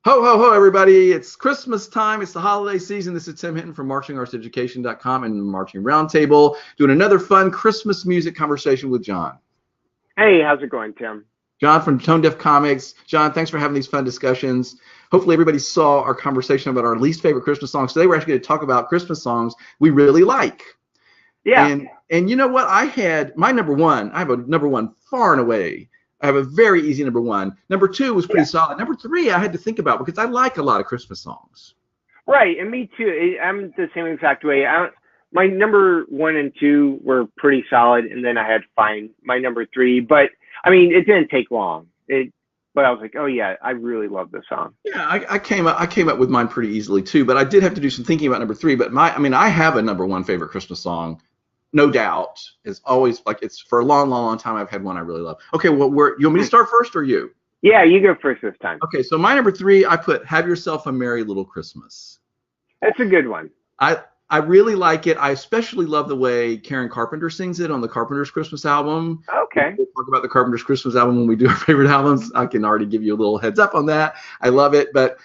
Ho, ho, ho, everybody. It's Christmas time. It's the holiday season. This is Tim Hinton from marchingartseducation.com and Marching Roundtable, doing another fun Christmas music conversation with John. Hey, how's it going, Tim? John from Tone Deaf Comics. John, thanks for having these fun discussions. Hopefully everybody saw our conversation about our least favorite Christmas songs. Today we're actually going to talk about Christmas songs we really like. Yeah. And you know what? I have a number one far and away. I have a very easy number one. Number two was pretty solid. Number three, I had to think about because I like a lot of Christmas songs. Right, and me too. I'm the same exact way. My number one and two were pretty solid, and then I had to find my number three. But I mean, it didn't take long. But I was like, oh yeah, I really love this song. Yeah, I came up with mine pretty easily too. But I did have to do some thinking about number three. But I have a number one favorite Christmas song. No doubt, is always like it's for a long, long, long time. I've had one I really love. Okay, well, you want me to start first or you? Yeah, you go first this time. Okay, so my number three, I put "Have Yourself a Merry Little Christmas." That's a good one. I really like it. I especially love the way Karen Carpenter sings it on the Carpenter's Christmas album. Okay. We'll talk about the Carpenter's Christmas album when we do our favorite albums. I can already give you a little heads up on that. I love it, but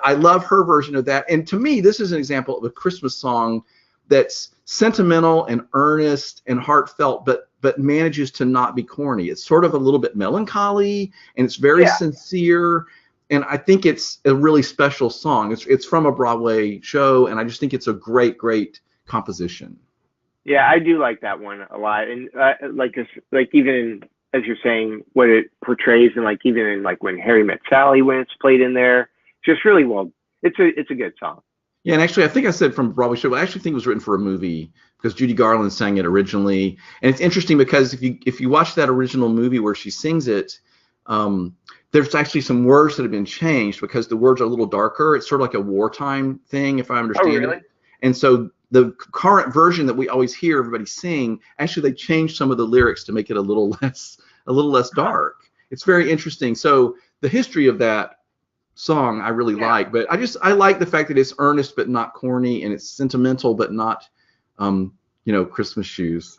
I love her version of that. And to me, this is an example of a Christmas song that's sentimental and earnest and heartfelt, but manages to not be corny. It's sort of a little bit melancholy, and it's very sincere. And I think it's a really special song. It's from a Broadway show, and I just think it's a great, great composition. Yeah, I do like that one a lot, and like even as you're saying, what it portrays, and like even in like when Harry Met Sally, when it's played in there, just really well. It's a good song. Yeah, and actually, I think I said from Broadway show, but I actually think it was written for a movie because Judy Garland sang it originally. And it's interesting because if you watch that original movie where she sings it, there's actually some words that have been changed because the words are a little darker. It's sort of like a wartime thing, if I understand really? it. And so the current version that we always hear everybody sing, actually they changed some of the lyrics to make it a little less dark. It's very interesting. So the history of that song I really like, but I like the fact that it's earnest but not corny, and it's sentimental but not Christmas shoes,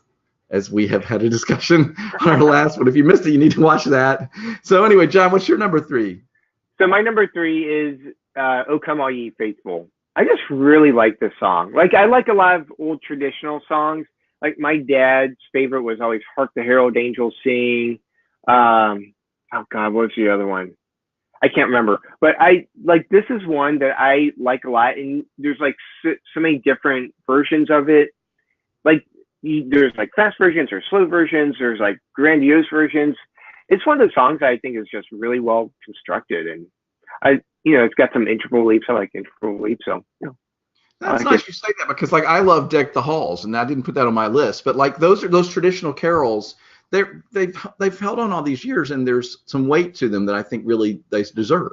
as we have had a discussion on our last one. If you missed it, you need to watch that. So anyway, John, what's your number three? So my number three is "O Come All Ye Faithful." I just really like this song. Like, I like a lot of old traditional songs. Like my dad's favorite was always "Hark the Herald Angels Sing." Oh God, what's the other one? I can't remember, but this is one that I like a lot, and there's like so many different versions of it. Like there's like fast versions or slow versions. There's like grandiose versions. It's one of those songs that I think is just really well constructed, and it's got some interval leaps. I like interval leaps, so That's nice you say that, because like I love "Deck the Halls," and I didn't put that on my list, but like those traditional carols. They've held on all these years, and there's some weight to them that I think really they deserve.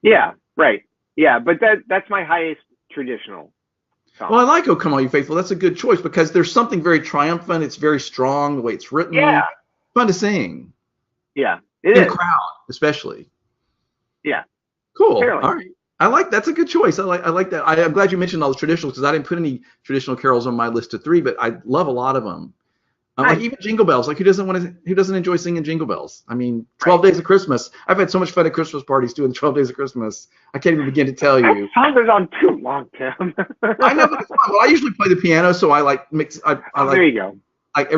Yeah, right. Yeah, but that's my highest traditional song. Well, I like "O Come All You Faithful." That's a good choice because there's something very triumphant. It's very strong the way it's written. Yeah. Fun to sing. Yeah, it in is. a crowd, especially. Yeah. Cool. Apparently. All right. That's a good choice. I like that. I'm glad you mentioned all the traditionals because I didn't put any traditional carols on my list of three, but I love a lot of them. Like even Jingle Bells. Like who doesn't enjoy singing Jingle Bells? I mean, 12 Days of Christmas. I've had so much fun at Christmas parties doing 12 Days of Christmas. I can't even begin to tell you. That song goes on too long, Tim. I know, but it's fun. Well, I usually play the piano, so I like mix. There you go. Like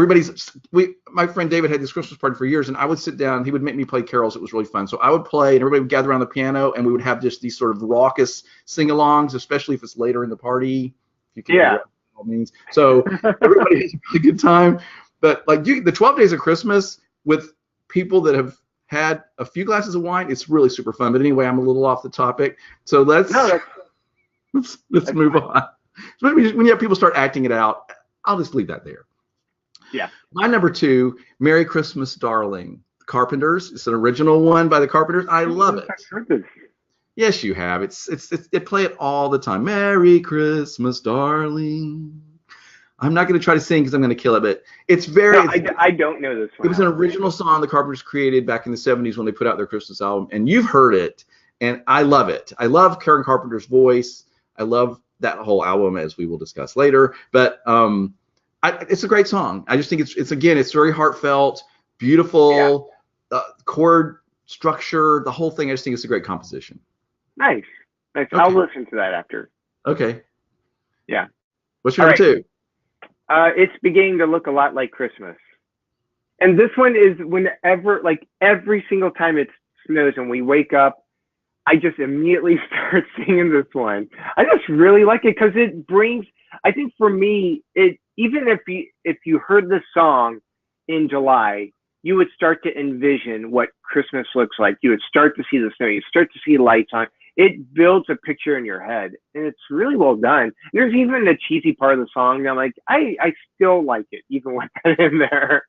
my friend David had this Christmas party for years, and I would sit down. He would make me play carols. It was really fun. So I would play, and everybody would gather around the piano, and we would have just these sort of raucous sing-alongs, especially if it's later in the party. If you can by all means. So everybody has a really good time. But like the 12 Days of Christmas with people that have had a few glasses of wine, it's really super fun. But anyway, I'm a little off the topic. So let's move on. When you have people start acting it out, I'll just leave that there. Yeah. My number two, "Merry Christmas, Darling." Carpenters. It's an original one by the Carpenters. I love it. I've heard this. Yes, you have. They play it all the time. "Merry Christmas, Darling." I'm not going to try to sing because I'm going to kill it, but it's very. I don't know this one. It was an original song the Carpenters created back in the 70s when they put out their Christmas album, and you've heard it, and I love it. I love Karen Carpenter's voice. I love that whole album, as we will discuss later. But it's a great song. I just think it's very heartfelt, beautiful, chord structure, the whole thing. I just think it's a great composition. Nice. Nice. Okay. I'll listen to that after. Okay. Yeah. What's your All number right. two? It's beginning to look a lot like Christmas. And this one is whenever, like every single time it snows and we wake up, I just immediately start singing this one. I just really like it because it brings, I think for me, it, even if you heard this song in July, you would start to envision what Christmas looks like. You would start to see the snow. You start to see lights on. It builds a picture in your head, and it's really well done. There's even a cheesy part of the song that I'm like, I still like it, even with that in there.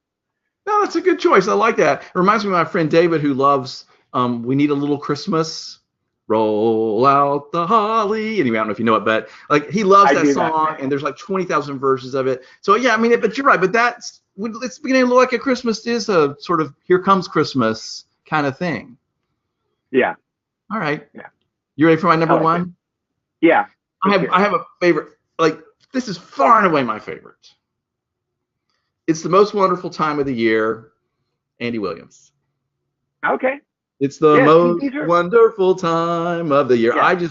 No, that's a good choice. I like that. It reminds me of my friend David who loves We Need a Little Christmas. Roll out the holly. Anyway, I don't know if you know it, but like he loves I that do song, that. and there's like 20,000 versions of it. So yeah, I mean, but you're right. But it's beginning to look like a Christmas is a sort of here comes Christmas kind of thing. Yeah. All right. Yeah. You ready for my number I like one? it. Yeah. I have a favorite. Like this is far and away my favorite. It's the most wonderful time of the year. Andy Williams. Okay. It's the Yeah, most these are, wonderful time of the year. yeah.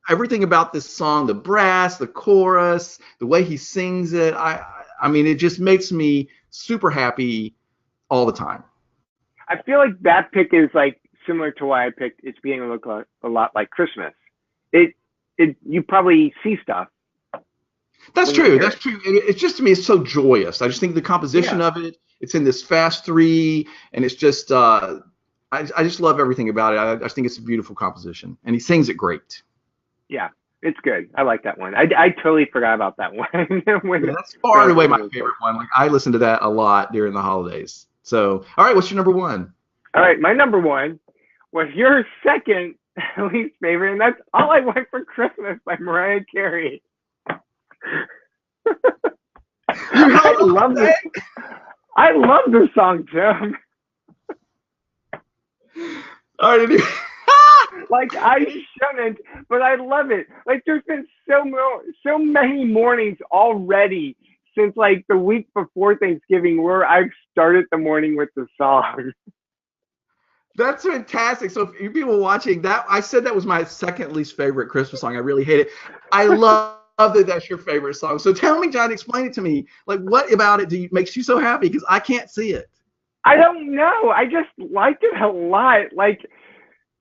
Everything about this song, the brass, the chorus, the way he sings it, I mean, it just makes me super happy all the time. I feel like that pick is like similar to why I picked It's Beginning to Look a lot like Christmas. It, you probably see stuff. That's when you true. hear That's it. true. It's just to me, it's so joyous. I just think the composition Yeah. of it, it's in this fast three, and it's just, I just love everything about it. I just think it's a beautiful composition, and he sings it great. Yeah. It's good. I like that one. I totally forgot about that one. Yeah, that's far and away my favorite one. Like I listen to that a lot during the holidays. So, all right, what's your number one? All right. My number one was your second least favorite, and that's All I Want for Christmas by Mariah Carey. I love this. I love this song, Tim. All right, anyway. Like I shouldn't, but I love it. Like there's been so many mornings already since like the week before Thanksgiving where I've started the morning with the song. That's fantastic. So if you people watching that, I said that was my second least favorite Christmas song. I really hate it. I love that that's your favorite song. So tell me, John, explain it to me. Like what about it makes you so happy? Because I can't see it. I don't know. I just like it a lot. Like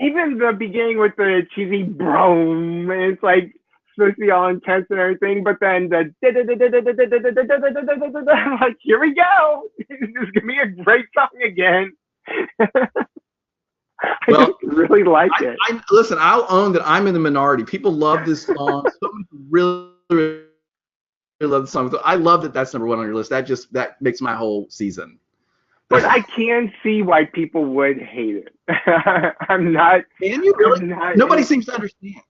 even the beginning with the cheesy brom, and it's like supposed to be all intense and everything, but then the I'm like, here we go. This is gonna be a great song again. I just really like it. Listen, I'll own that I'm in the minority. People love this song. So many people really love the song. I love that that's number one on your list. That makes my whole season. But I can see why people would hate it. I'm not. And you really? Nobody seems to understand.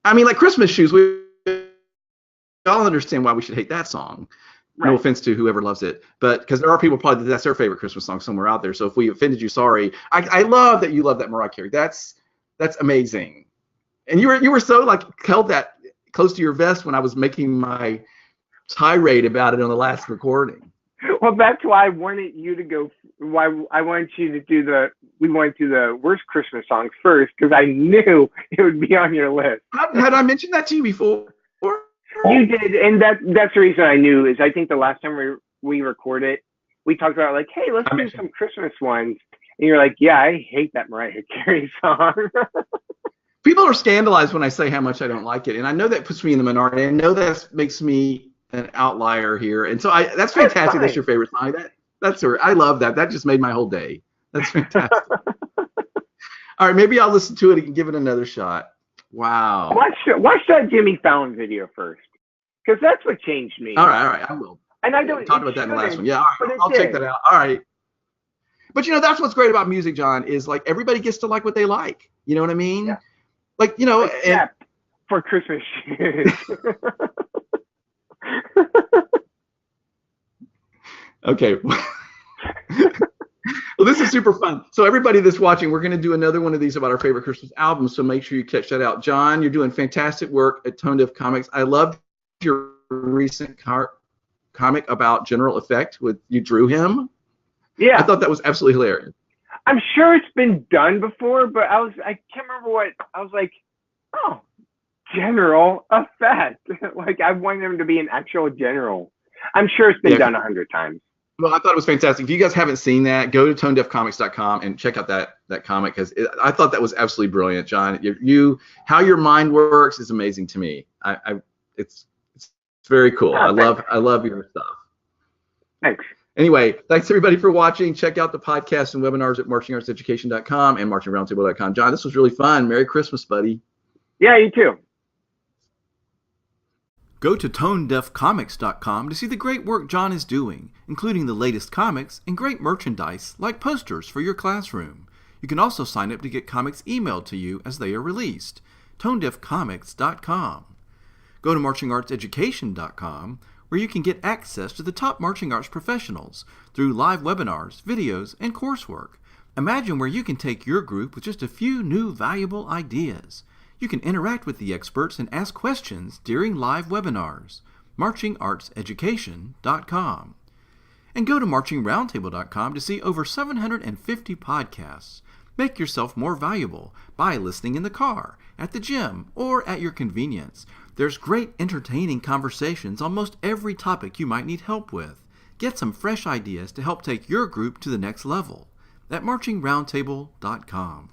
I mean, like Christmas Shoes, we all understand why we should hate that song. Right. No offense to whoever loves it, but because there are people probably that's their favorite Christmas song somewhere out there. So if we offended you, sorry. I love that you love that Mariah Carey. That's amazing. And you were so like held that close to your vest when I was making my tirade about it on the last recording. Well, that's why I wanted you to go. Why I wanted you to do we went to the worst Christmas songs first because I knew it would be on your list. Had I mentioned that to you before? You did, and that's the reason I knew is I think the last time we recorded, we talked about like, hey, let's do some Christmas ones, and you're like, yeah, I hate that Mariah Carey song. People are scandalized when I say how much I don't like it, and I know that puts me in the minority. I know that makes me an outlier here, and so that's fantastic. That's your favorite song. I love that. That just made my whole day. That's fantastic. All right, maybe I'll listen to it and give it another shot. Wow. Watch that Jimmy Fallon video first, because that's what changed me. All right, I will. And I don't talk about that in the last one. Yeah, all right, I'll check that out. All right. But that's what's great about music, John, is like everybody gets to like what they like. You know what I mean? Yeah. Like except for Christmas Shoes. Okay. Well, this is super fun. So everybody that's watching, we're going to do another one of these about our favorite Christmas albums. So make sure you catch that out. John, you're doing fantastic work at Tone Deaf Comics. I loved your recent comic about General Effect with you drew him. Yeah. I thought that was absolutely hilarious. I'm sure it's been done before, but I can't remember what I was like. Oh, general effect. Like I want him to be an actual general. I'm sure it's been done 100 times. Well, I thought it was fantastic. If you guys haven't seen that, go to tonedeafcomics.com and check out that comic, because I thought that was absolutely brilliant, John. How your mind works is amazing to me. It's very cool. I love your stuff. Thanks. Anyway, thanks everybody for watching. Check out the podcast and webinars at marchingartseducation.com and marchingroundtable.com. John, this was really fun. Merry Christmas, buddy. Yeah, you too. Go to tonedeafcomics.com to see the great work John is doing, including the latest comics and great merchandise like posters for your classroom. You can also sign up to get comics emailed to you as they are released. tonedeafcomics.com. Go to marchingartseducation.com, where you can get access to the top marching arts professionals through live webinars, videos, and coursework. Imagine where you can take your group with just a few new valuable ideas. You can interact with the experts and ask questions during live webinars. marchingartseducation.com. And go to marchingroundtable.com to see over 750 podcasts. Make yourself more valuable by listening in the car, at the gym, or at your convenience. There's great entertaining conversations on most every topic you might need help with. Get some fresh ideas to help take your group to the next level at marchingroundtable.com.